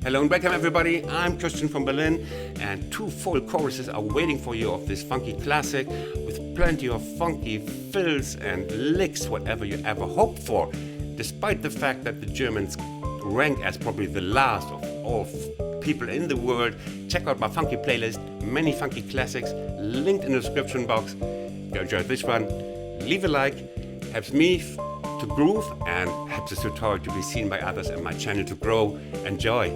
Hello and welcome everybody, I'm Christian from Berlin, and 2 full choruses are waiting for you of this funky classic with plenty of funky fills and licks, whatever you ever hoped for, despite the fact that the Germans rank as probably the last of all people in the world. Check out my funky playlist, many funky classics, linked in the description box. If you enjoyed this one, leave a like, helps me to groove and helps this tutorial to be seen by others and my channel to grow. Enjoy!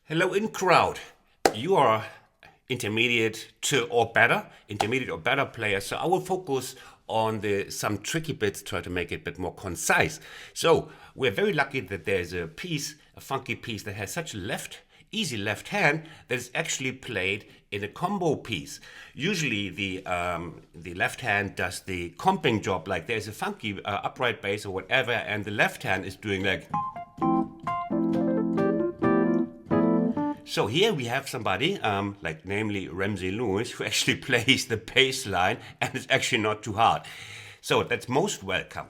Hello in crowd. You are intermediate or better player, so I will focus on some tricky bits, try to make it a bit more concise. So we're very lucky that there's a funky piece that has such easy left hand that is actually played in a combo piece. Usually the left hand does the comping job, like there's a funky upright bass or whatever, and the left hand is doing like. So here we have somebody, like namely Ramsey who actually plays the bass line, and it's actually not too hard. So that's most welcome.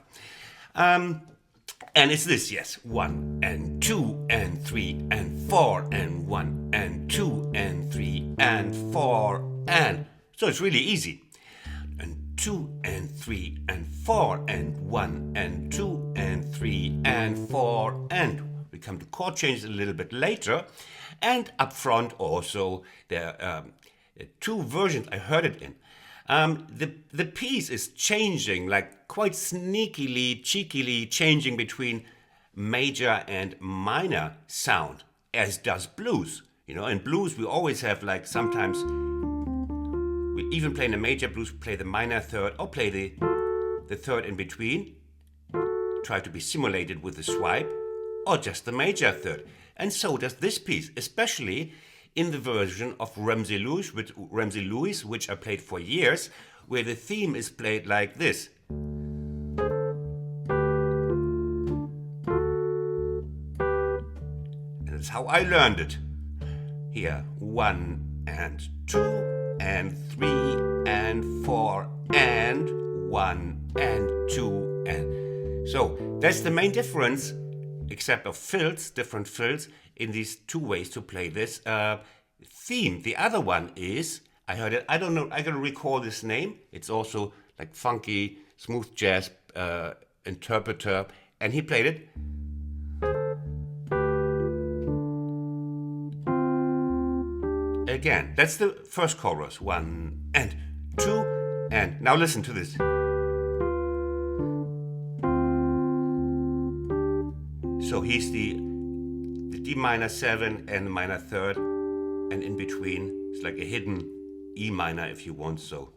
And it's this, yes. 1 and 2 and 3 and 4 and 1 and 2 and 3 and 4 and. So it's really easy. And 2 and 3 and 4 and 1 and 2 and 3 and 4 and. We come to chord changes a little bit later. And up front also, there are 2 versions I heard it in. The piece is changing, like quite sneakily, cheekily changing between major and minor sound, as does blues. You know, in blues we always have, like, sometimes we even play in the major blues, play the minor third or play the third in between, try to be simulated with the swipe, or just the major third. And so does this piece, especially in the version of Ramsey Lewis, which I played for years, where the theme is played like this. And that's how I learned it. Here, 1 and 2 and 3 and 4 and 1 and 2 and. So that's the main difference, except of different fills, in these 2 ways to play this theme. The other one is, I heard it, I don't know, I can recall this name. It's also like funky, smooth jazz interpreter, and he played it. Again, that's the first chorus. 1 and 2 and. Now listen to this. So here's the D minor 7 and the minor third, and in between it's like a hidden E minor if you want so.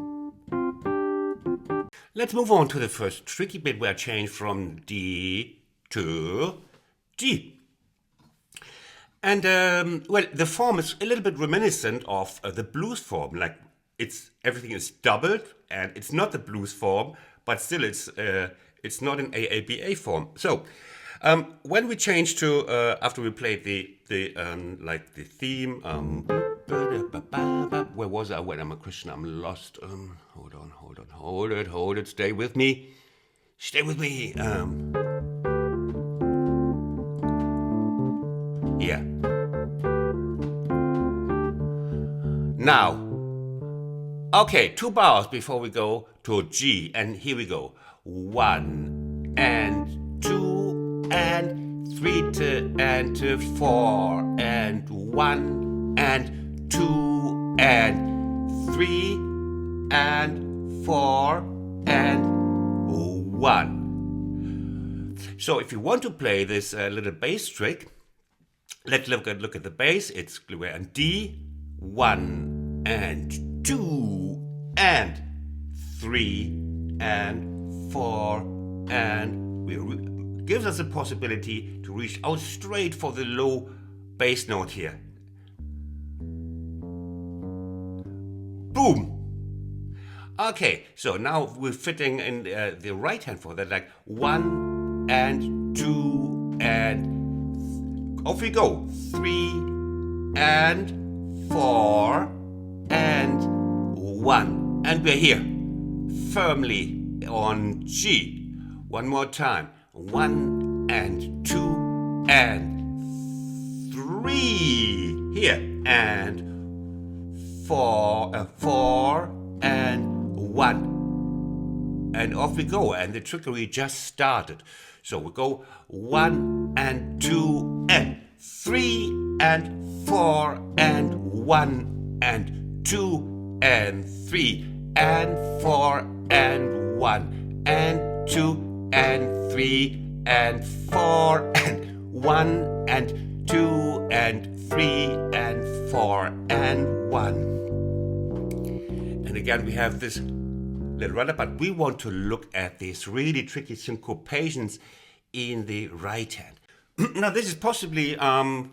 Let's move on to the first tricky bit where I change from D to G. And well, the form is a little bit reminiscent of the blues form. Like everything is doubled, and it's not the blues form, but still it's not an AABA form. So when we change to after we played the theme, where was I? When I'm a Christian, I'm lost. Hold it, stay with me. Yeah. Now, okay, 2 bars before we go to G, and here we go. 1 and 2 and 3 and 4 and 1 and 2 and 3 and 4 and 1. So if you want to play this little bass trick, let's look at the bass. It's we're on D, 1 and 2 and 3 and 4 and gives us a possibility to reach out straight for the low bass note here. Boom. Okay, so now we're fitting in the right hand for that, like 1 and 2 and off we go. 3 and 4 and 1. And we're here, firmly on G. One more time. 1 and 2 and 3. Here. And 4 and 1. And off we go. And the trickery just started. So we go 1 and 2 and 3 and 4 and 1 and 2 and 3 and 4 and 1 and 2 and 3 and 4 and 1 and 2 and 3 and 4 and 1. And again we have this little rudder, but we want to look at these really tricky syncopations in the right hand. Now this is possibly the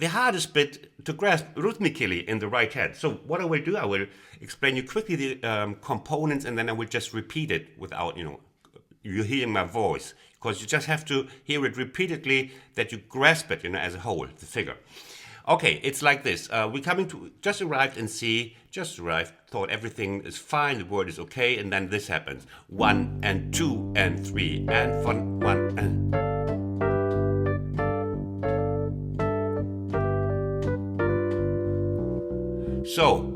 hardest bit to grasp rhythmically in the right hand. So what I will do, I will explain you quickly the components, and then I will just repeat it without you hearing my voice, because you just have to hear it repeatedly that you grasp it as a whole, the figure. Okay, it's like this. We're coming to, just arrived in C, thought everything is fine, the word is okay, and then this happens. 1 and 2 and 3 and 1 and... So,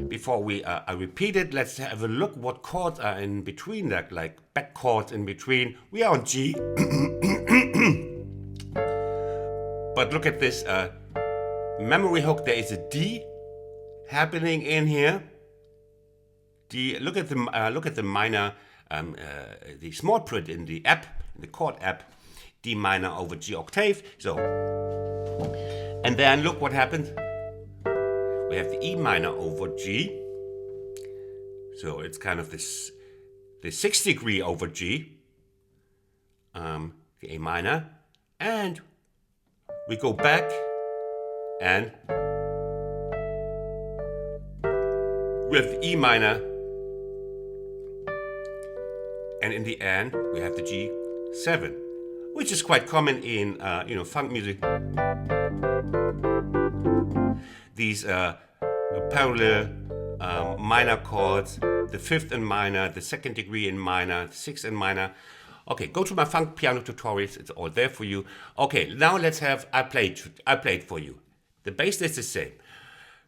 before I repeat it, let's have a look what chords are in between that, like back chords in between. We are on G. But look at this memory hook, there is a D happening in here. D. Look at the minor, the small print in the app, in the chord app. D minor over G octave. So, and then look what happens. We have the E minor over G. So it's kind of this the 6th degree over G. The A minor, and we go back. And we have the E minor, and in the end we have the G7, which is quite common in funk music. These parallel minor chords, the 5th in minor, the 2nd degree in minor, the 6th in minor. Okay, go to my funk piano tutorials; it's all there for you. Okay, now let's have I played for you. The bass is the same.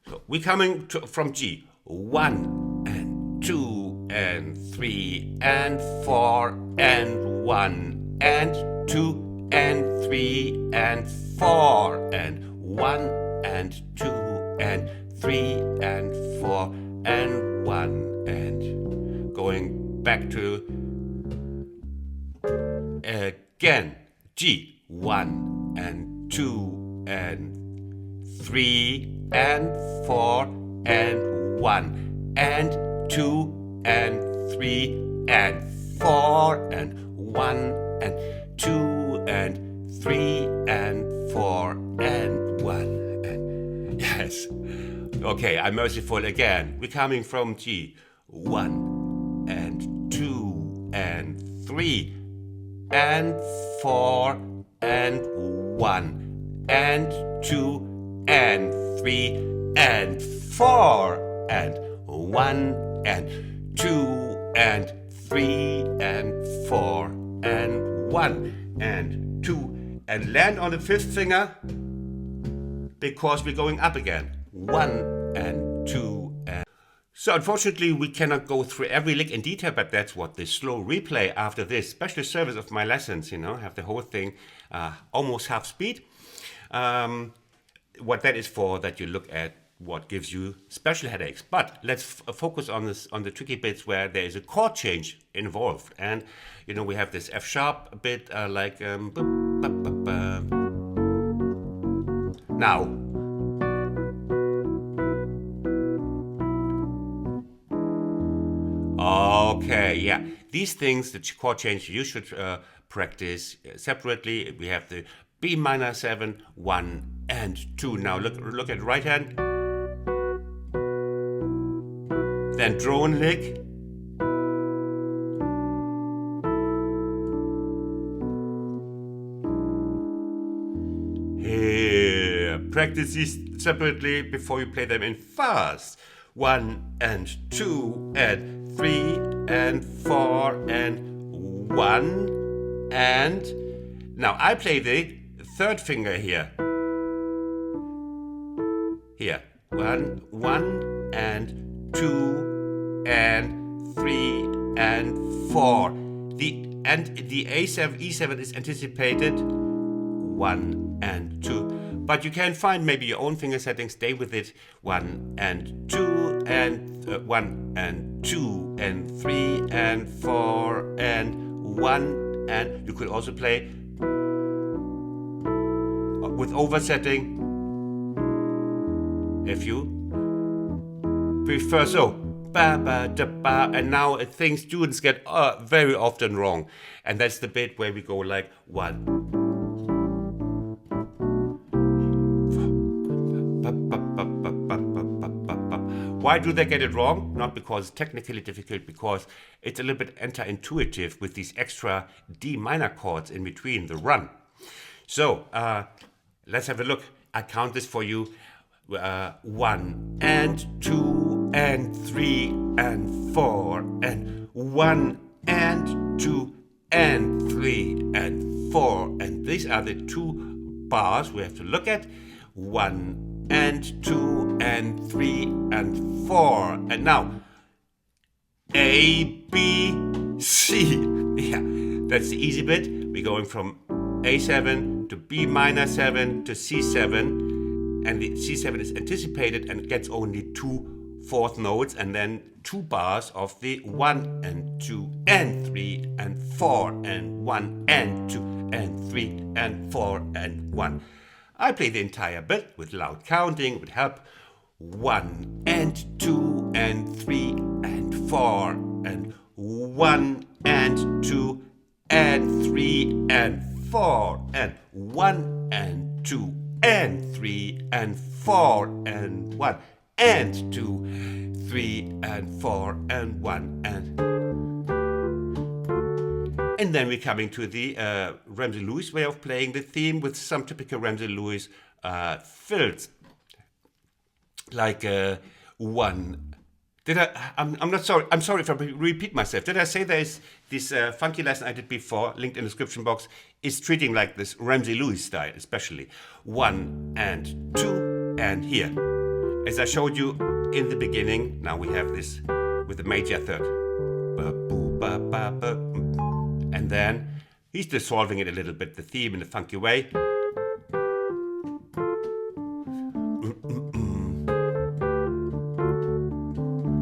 So we're coming from G. 1 and 2 and 3 and 4 and 1 and 2 and 3 and 4 and 1 and 2 and 3 and 4 and 1 and going back to again G. 1 and 2 and 3 and 4 and 1 and 2 and 3 and 4 and 1 and 2 and 3 and 4 and 1 and yes. Okay, I'm merciful again. We're coming from G. 1 and 2 and 3 and 4 and 1 and 2 and 3 and 4 and 1 and 2 and 3 and 4 and 1 and 2 and land on the fifth finger because we're going up again. 1 and 2 and... So unfortunately we cannot go through every lick in detail, but that's what the slow replay after this special service of my lessons, have the whole thing almost half speed. What that is for, that you look at what gives you special headaches. But let's focus on the tricky bits where there is a chord change involved. And we have this F sharp bit like now. Okay, yeah. These things, the chord change, you should practice separately. We have the B minor 7, 1 and 2. Now look at right hand. Then drone lick. Here, practice these separately before you play them in fast. 1 and 2 and 3 and 4 and 1 and... Now I play the third finger here. Here. 1, 1 and 2 and 3 and 4. The A7, E7 is anticipated. 1 and 2. But you can find maybe your own finger setting, stay with it. 1 and 2 and 1 and 2 and 3 and 4 and 1 and you could also play with oversetting if you prefer. So ba ba da ba, and now things students get very often wrong, and that's the bit where we go like 1. Why do they get it wrong? Not because it's technically difficult, because it's a little bit anti-intuitive with these extra D minor chords in between the run. So let's have a look. I count this for you. 1 and 2 and 3 and 4 and 1 and 2 and 3 and 4. And these are the two bars we have to look at. 1 and 2 and 3 and 4. And now A, B, C. Yeah, that's the easy bit. We're going from A7 to B minor 7 to C7. And the C7 is anticipated and gets only 2 fourth notes and then 2 bars of the 1 and 2 and 3 and 4 and 1 and 2 and 3 and 4 and 1. I play the entire bit with loud counting, with help. 1 and 2 and 3 and 4 and 1 and 2 and 3 and 4 and 1 and 2 and 3 and 4 and 1 and 2, 3 and 4 and 1 and then we're coming to the Ramsey Lewis way of playing the theme with some typical Ramsey Lewis fills. Like 1. I'm not sorry. I'm sorry if I repeat myself. Did I say there is this funky lesson I did before, linked in the description box, is treating like this Ramsey Lewis style, especially 1 and 2 and here. As I showed you in the beginning, now we have this with the major third. And then he's dissolving it a little bit, the theme in a funky way.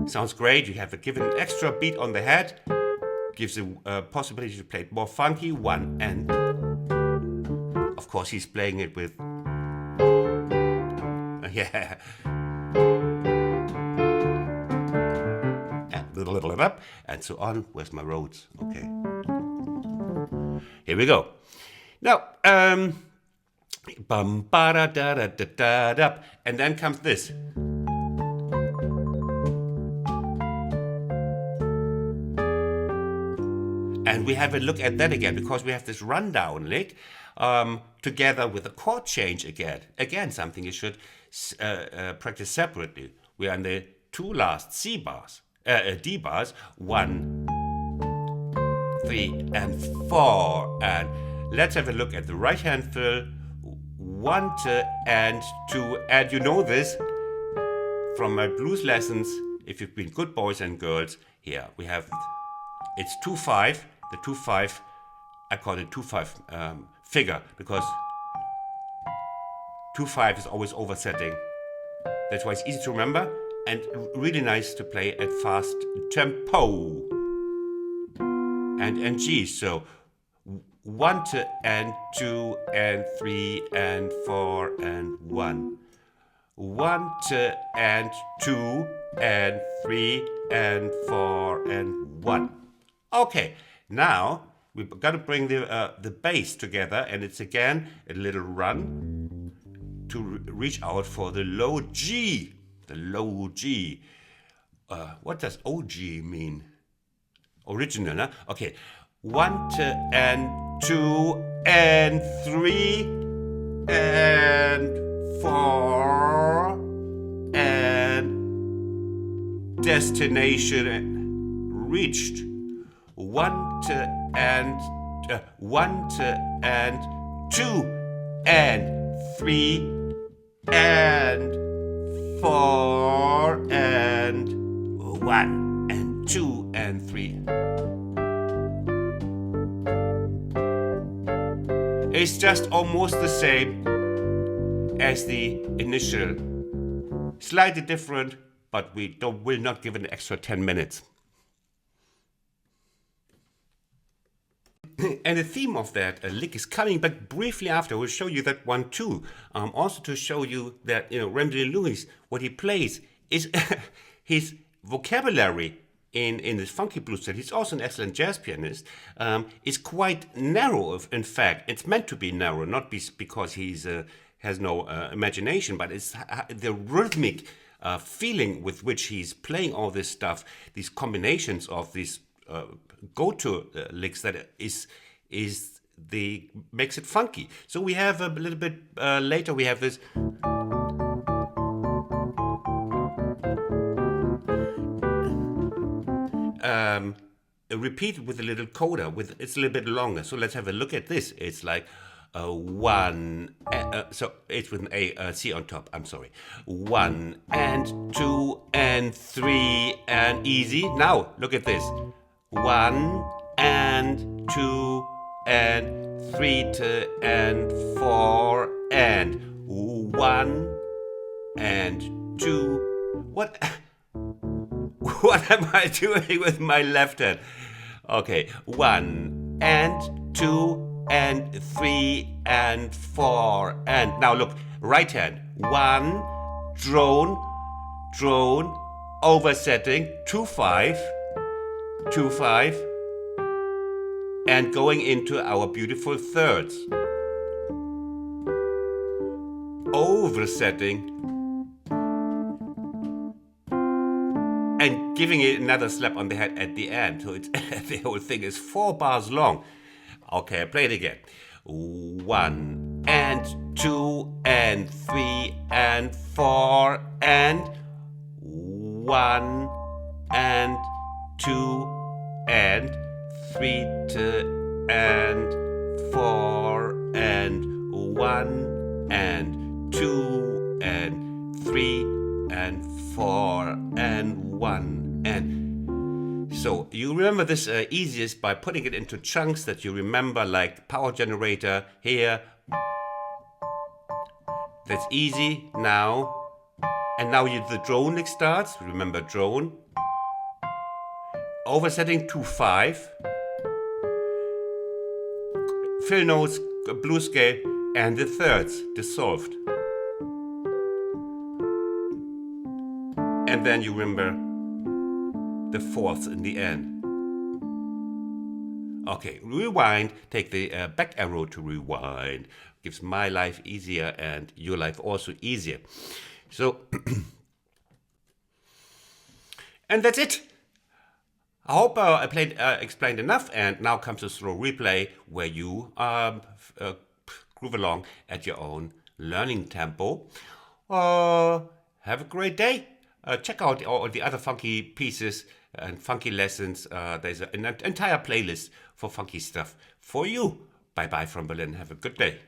Sounds great. You have given an extra beat on the head. Gives a possibility to play it more funky. 1 and of course, he's playing it with... yeah. And so on. Where's my Rhodes? Okay. Here we go. Now, bum ba da da da da da da, and then comes this. And we have a look at that again, because we have this rundown lick together with a chord change again. Again, something you should practice separately. We are in the two last C bars, D bars, 1, 3, and 4. And let's have a look at the right hand fill, 1, 2, and 2. And you know this from my blues lessons, if you've been good boys and girls. Here we have, it's 2-5. The 2-5, I call it 2-5 figure, because 2-5 is always oversetting. That's why it's easy to remember and really nice to play at fast tempo. And G, so 1, 2, and 2, and 3, and 4, and 1. 1, 2, and 2, and 3, and 4, and 1. Okay. Now, we've got to bring the bass together, and it's again a little run to reach out for the low G. The low G. What does OG mean? Original, huh? Okay. 1, 2, and 2, and 3, and 4, and destination reached. 1, 2, and 1, 2, and 2, and 3, and 4, and 1, and 2, and 3. It's just almost the same as the initial. Slightly different, but we will not give it an extra 10 minutes. And the theme of that lick is coming back briefly after. We'll show you that one too. Also to show you that, Ramsey Lewis, what he plays is his vocabulary in this funky blues style. He's also an excellent jazz pianist. Is quite narrow. In fact, it's meant to be narrow, not because he's has no imagination, but it's the rhythmic feeling with which he's playing all this stuff, these combinations of these go-to licks that makes it funky. So we have a little bit later, we have this. Repeated with a little coda, it's a little bit longer. So let's have a look at this. It's like 1, so it's with an A, C on top, I'm sorry. 1, and 2, and 3, and easy. Now, look at this. 1, and 2, and 3, and 4, and 1, and 2. What am I doing with my left hand? Okay, 1, and 2, and 3, and 4, and now look, right hand. 1, drone, oversetting, 2-5, 2-5, and going into our beautiful thirds. Oversetting, and giving it another slap on the head at the end. So it's the whole thing is 4 bars long. Okay, I play it again. 1, and 2, and 3, and 4, and 1, and 2, and 3, and 4, and 1, and 2, and 3, and 4, and 1, and so you remember this easiest by putting it into chunks that you remember, like power generator here. That's easy now. And now the drone lick starts. Remember drone. Oversetting 2-5. Fill notes, blues scale, and the thirds dissolved. And then you remember the fourths in the end. Okay, rewind, take the back arrow to rewind. Gives my life easier and your life also easier. So, and that's it. I hope I explained enough, and now comes a slow replay where you groove along at your own learning tempo. Have a great day. Check out all the other funky pieces and funky lessons. There's an entire playlist for funky stuff for you. Bye bye from Berlin. Have a good day.